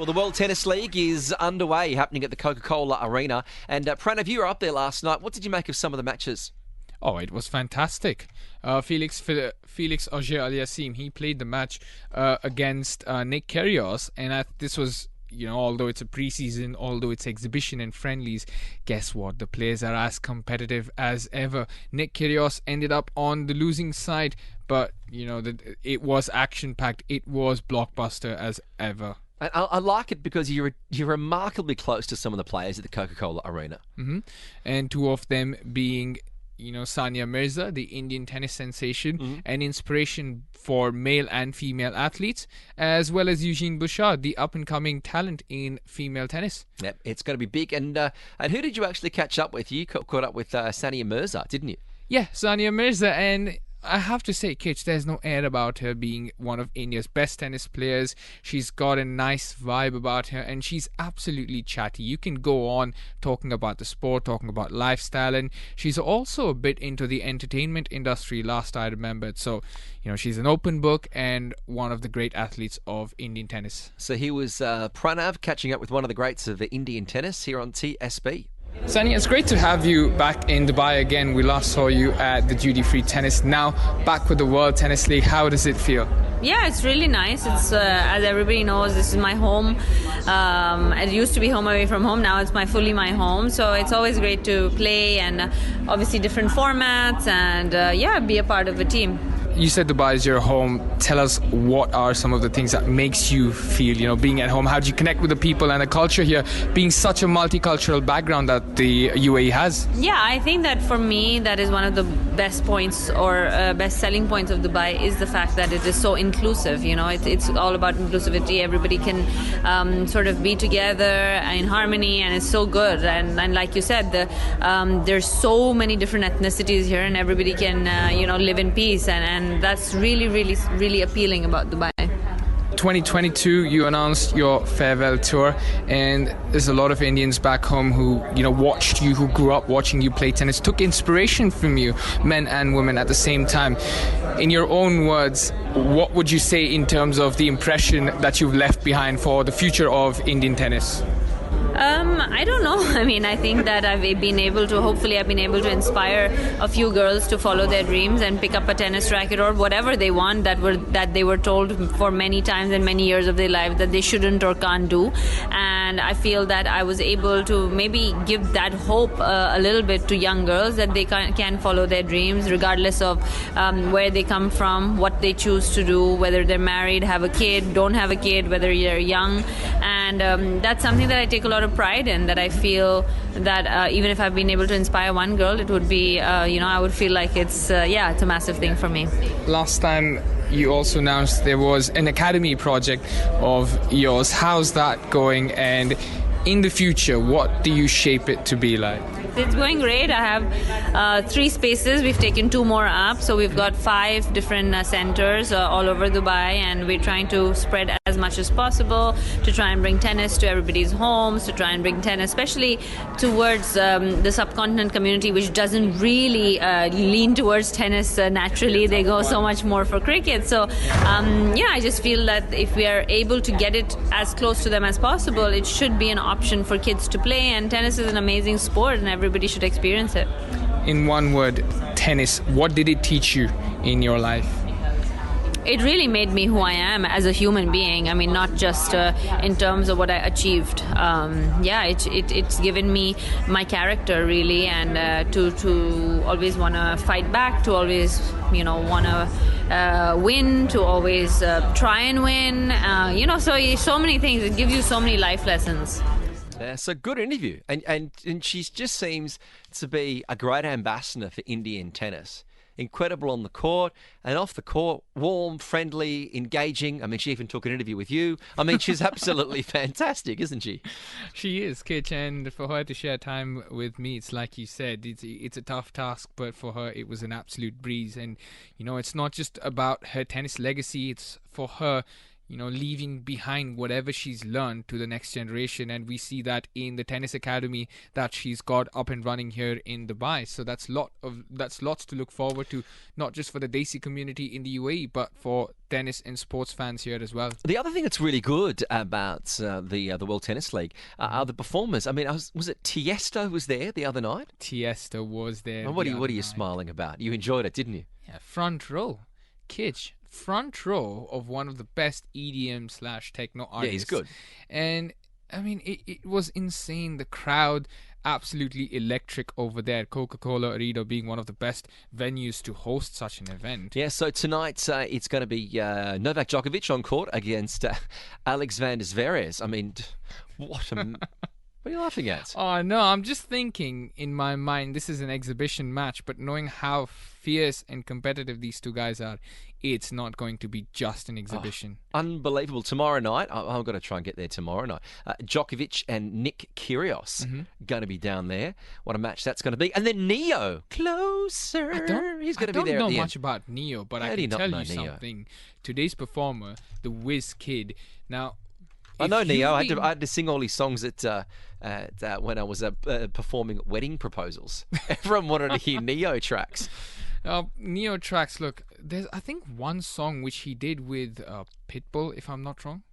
Well, the World Tennis League is underway, happening at the Coca-Cola Arena. And Pranav, you were up there last night. What did you make of some of the matches? Oh, it was fantastic. Felix Auger-Aliassime, he played the match against Nick Kyrgios, and this was, although it's a preseason, although it's exhibition and friendlies, guess what? The players are as competitive as ever. Nick Kyrgios ended up on the losing side, but it was action-packed. It was blockbuster as ever. I like it because you're remarkably close to some of the players at the Coca-Cola Arena. Mm-hmm. And two of them being, Sania Mirza, the Indian tennis sensation, an inspiration for male and female athletes, as well as Eugene Bouchard, the up-and-coming talent in female tennis. Yep, it's going to be big. And who did you actually catch up with? You caught up with Sania Mirza, didn't you? Yeah, Sania Mirza, and I have to say, Kitch, there's no air about her being one of India's best tennis players. She's got a nice vibe about her, and she's absolutely chatty. You can go on talking about the sport, talking about lifestyle, and she's also a bit into the entertainment industry, last I remembered. So, she's an open book and one of the great athletes of Indian tennis. So he was Pranav catching up with one of the greats of the Indian tennis here on TSB. Sani, it's great to have you back in Dubai again. We last saw you at the Duty Free Tennis. Now back with the World Tennis League. How does it feel? Yeah, it's really nice. It's as everybody knows, this is my home. It used to be home away from home. Now it's fully my home. So it's always great to play and obviously different formats and be a part of a team. You said Dubai is your home. Tell us, what are some of the things that makes you feel, being at home? How do you connect with the people and the culture here, being such a multicultural background that the UAE has? Yeah, I think that for me, that is one of the best points or best selling points of Dubai is the fact that it is so inclusive. It's all about inclusivity. Everybody can sort of be together in harmony, and it's so good. And like you said, there's so many different ethnicities here, and everybody can live in peace, and that's really, really, really appealing about Dubai. 2022, you announced your farewell tour, and there's a lot of Indians back home who, watched you, who grew up watching you play tennis, took inspiration from you, men and women at the same time. In your own words, what would you say in terms of the impression that you've left behind for the future of Indian tennis? I don't know. I think that hopefully I've been able to inspire a few girls to follow their dreams and pick up a tennis racket or whatever they want that they were told for many times and many years of their life that they shouldn't or can't do. And I feel that I was able to maybe give that hope a little bit to young girls that they can follow their dreams regardless of where they come from, what they choose to do, whether they're married, have a kid, don't have a kid, whether you're young. And that's something that I take a lot of pride in, that I feel that even if I've been able to inspire one girl, it would be, I would feel like it's a massive thing for me. Last time you also announced there was an academy project of yours. How's that going? And in the future, what do you shape it to be like? It's going great. I have 3 spaces. We've taken 2 more up. So we've got 5 different centers all over Dubai, and we're trying to spread as much as possible to try and bring tennis to everybody's homes, to try and bring tennis, especially towards the subcontinent community, which doesn't really lean towards tennis naturally. They go so much more for cricket. So, I just feel that if we are able to get it as close to them as possible, it should be an option for kids to play. And tennis is an amazing sport, and everybody should experience it. In one word, tennis, what did it teach you in your life? It really made me who I am as a human being. Not just in terms of what I achieved. It's given me my character, really, and to always want to fight back, to always, want to win, to always try and win. So many things. It gives you so many life lessons. Yeah, so good interview. And she just seems to be a great ambassador for Indian tennis. Incredible on the court and off the court, warm, friendly, engaging. She even took an interview with you. She's absolutely fantastic, isn't she? She is, Kitch, and for her to share time with me, it's like you said, it's a tough task, but for her it was an absolute breeze. And, it's not just about her tennis legacy, it's for her, leaving behind whatever she's learned to the next generation. And we see that in the tennis academy that she's got up and running here in Dubai. So that's lots to look forward to, not just for the Desi community in the UAE, but for tennis and sports fans here as well. The other thing that's really good about the World Tennis League are the performers. I mean, was it Tiesto was there the other night? Tiesto was there. What are you smiling about? You enjoyed it, didn't you? Yeah, front row. Kitch, front row of one of the best EDM/techno artists. Yeah, he's good. And I mean, it was insane. The crowd absolutely electric over there. Coca-Cola Arena being one of the best venues to host such an event. Yeah, so tonight it's going to be Novak Djokovic on court against Alex van der Zverev. I mean, what are you laughing at? Oh, no, I'm just thinking in my mind, this is an exhibition match, but knowing how fierce and competitive these two guys are, it's not going to be just an exhibition. Oh, unbelievable. Tomorrow night, I've got to try and get there tomorrow night. Djokovic and Nick Kyrgios going to be down there. What a match that's going to be. And then Neo, closer. He's going to be there at the end. I don't know much about Neo, but I can tell you something. Today's performer, the Whiz Kid. Now, I know Neo. I had to sing all his songs when I was performing wedding proposals. Everyone wanted to hear Neo tracks. Neo tracks. Look, there's I think one song which he did with Pitbull, if I'm not wrong.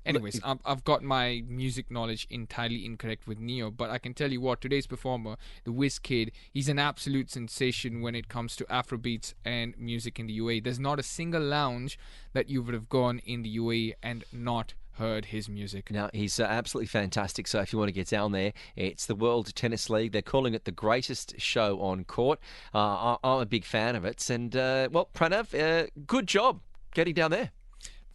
Anyways, I've got my music knowledge entirely incorrect with Neo, but I can tell you what, today's performer, the Whiz Kid, he's an absolute sensation when it comes to Afrobeats and music in the UAE. There's not a single lounge that you would have gone in the UAE and not heard his music. Now, he's absolutely fantastic. So if you want to get down there, it's the World Tennis League. They're calling it the greatest show on court. I'm a big fan of it. And, well, Pranav, good job getting down there.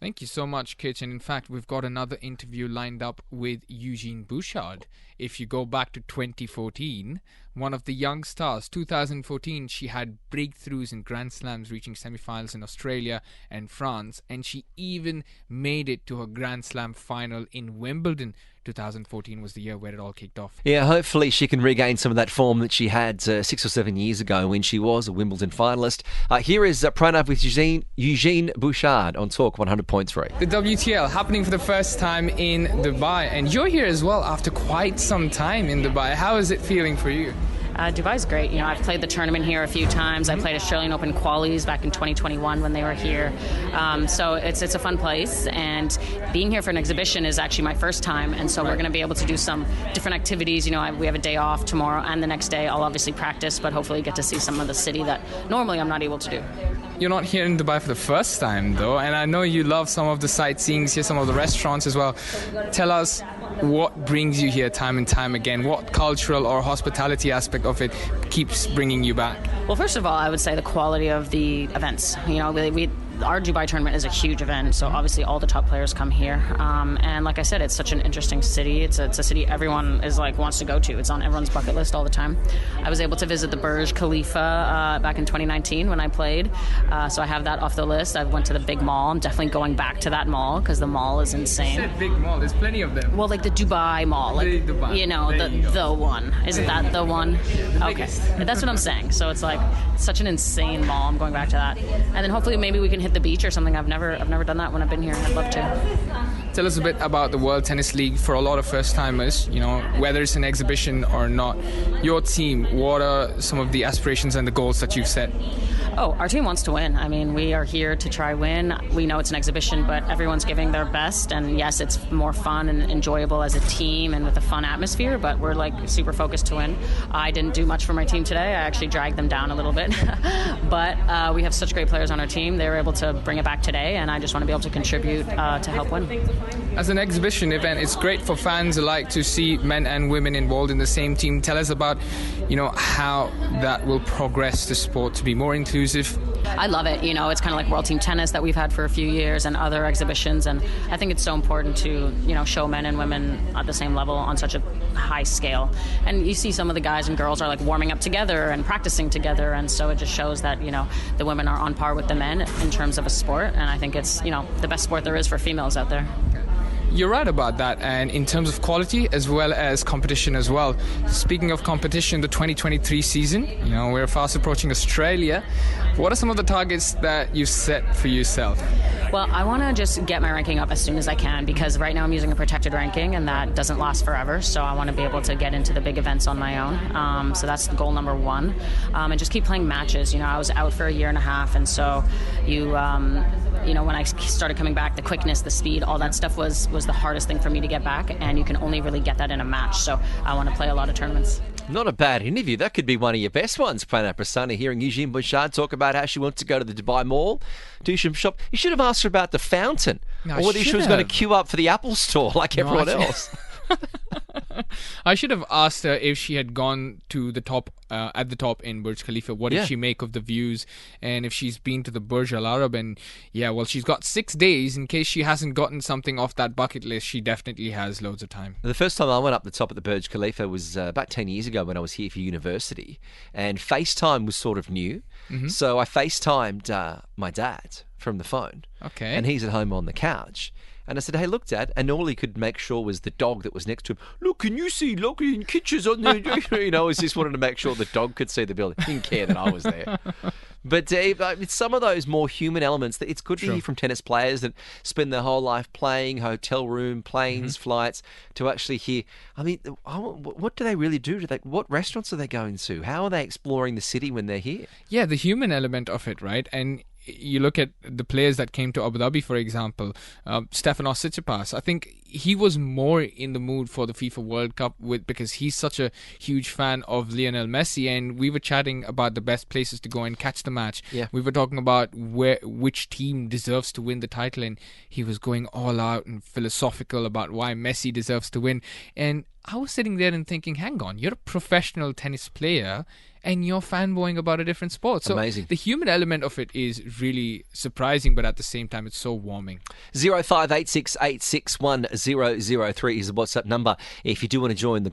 Thank you so much, Kitch. And in fact, we've got another interview lined up with Eugene Bouchard. If you go back to 2014, one of the young stars, 2014, she had breakthroughs in Grand Slams, reaching semi-finals in Australia and France, and she even made it to her Grand Slam final in Wimbledon. 2014 was the year where it all kicked off. Yeah, hopefully she can regain some of that form that she had 6 or 7 years ago when she was a Wimbledon finalist. Here is Pranav with Eugene Bouchard on Talk 100.3. The WTL happening for the first time in Dubai, and you're here as well after quite some time in Dubai. How is it feeling for you? Dubai's great. I've played the tournament here a few times. I played Australian Open qualies back in 2021 when they were here. So it's a fun place, and being here for an exhibition is actually my first time, and so we're going to be able to do some different activities. We have a day off tomorrow, and the next day I'll obviously practice, but hopefully get to see some of the city that normally I'm not able to do. You're not here in Dubai for the first time, though, and I know you love some of the sightseeing here, some of the restaurants as well. Tell us what brings you here time and time again. What cultural or hospitality aspect of it keeps bringing you back? Well, first of all, I would say the quality of the events. Our Dubai tournament is a huge event, so obviously all the top players come here. And like I said, it's such an interesting city. It's a city everyone wants to go to. It's on everyone's bucket list all the time. I was able to visit the Burj Khalifa back in 2019 when I played, so I have that off the list. I went to the big mall. I'm definitely going back to that mall because the mall is insane. You said big mall. There's plenty of them. Well, like the Dubai Mall, the Dubai. the one. Isn't that the one? Okay, that's what I'm saying. So it's such an insane mall. I'm going back to that, and then hopefully maybe we can hit the beach or something. I've never done that when I've been here. I'd love to. Tell us a bit about the World Tennis League for a lot of first timers. Whether it's an exhibition or not. Your team, what are some of the aspirations and the goals that you've set? Oh, our team wants to win. I mean, we are here to try win. We know it's an exhibition, but everyone's giving their best. And yes, it's more fun and enjoyable as a team and with a fun atmosphere, but we're super focused to win. I didn't do much for my team today. I actually dragged them down a little bit. But we have such great players on our team. They were able to bring it back today, and I just want to be able to contribute to help win. As an exhibition event, it's great for fans alike to see men and women involved in the same team. Tell us about, how that will progress the sport to be more inclusive. I love it. It's kind of like World Team Tennis that we've had for a few years and other exhibitions, and I think it's so important to, show men and women at the same level on such a high scale. And you see some of the guys and girls are warming up together and practicing together, and so it just shows that, the women are on par with the men in terms of a sport, and I think it's, the best sport there is for females out there. You're right about that, and in terms of quality as well as competition as well. Speaking of competition, the 2023 season, we're fast approaching Australia. What are some of the targets that you've set for yourself? Well, I want to just get my ranking up as soon as I can, because right now I'm using a protected ranking and that doesn't last forever. So I want to be able to get into the big events on my own. So that's goal number one. And just keep playing matches. I was out for a year and a half, and so when I started coming back, the quickness, the speed, all that stuff was the hardest thing for me to get back, and you can only really get that in a match. So I want to play a lot of tournaments. Not a bad interview. That could be one of your best ones, Pranav Prasanna, hearing Eugene Bouchard talk about how she wants to go to the Dubai Mall, do some shop. You should have asked her about the fountain, or whether she was going to queue up for the Apple store like everyone else. I should have asked her if she had gone to the top, at the top in Burj Khalifa. What did she make of the views? And if she's been to the Burj Al Arab. And she's got 6 days in case she hasn't gotten something off that bucket list. She definitely has loads of time. The first time I went up the top of the Burj Khalifa was about 10 years ago when I was here for university. And FaceTime was sort of new. Mm-hmm. So I FaceTimed my dad from the phone. Okay. And he's at home on the couch. And I said, hey, look, Dad. And all he could make sure was the dog that was next to him. Look, can you see in kitchens on there? He just wanted to make sure the dog could see the building. He didn't care that I was there. But it's some of those more human elements that it's good to hear from tennis players that spend their whole life playing, hotel room, planes, flights, to actually hear. I mean, what do they really do? What restaurants are they going to? How are they exploring the city when they're here? Yeah, the human element of it, right? And you look at the players that came to Abu Dhabi, for example, Stefanos Tsitsipas. I think he was more in the mood for the FIFA World Cup because he's such a huge fan of Lionel Messi, and we were chatting about the best places to go and catch the match. Yeah. We were talking about which team deserves to win the title, and he was going all out and philosophical about why Messi deserves to win. And I was sitting there and thinking, hang on, you're a professional tennis player and you're fanboying about a different sport. So amazing. The human element of it is really surprising, but at the same time, it's so warming. 0586861003 is the WhatsApp number if you do want to join the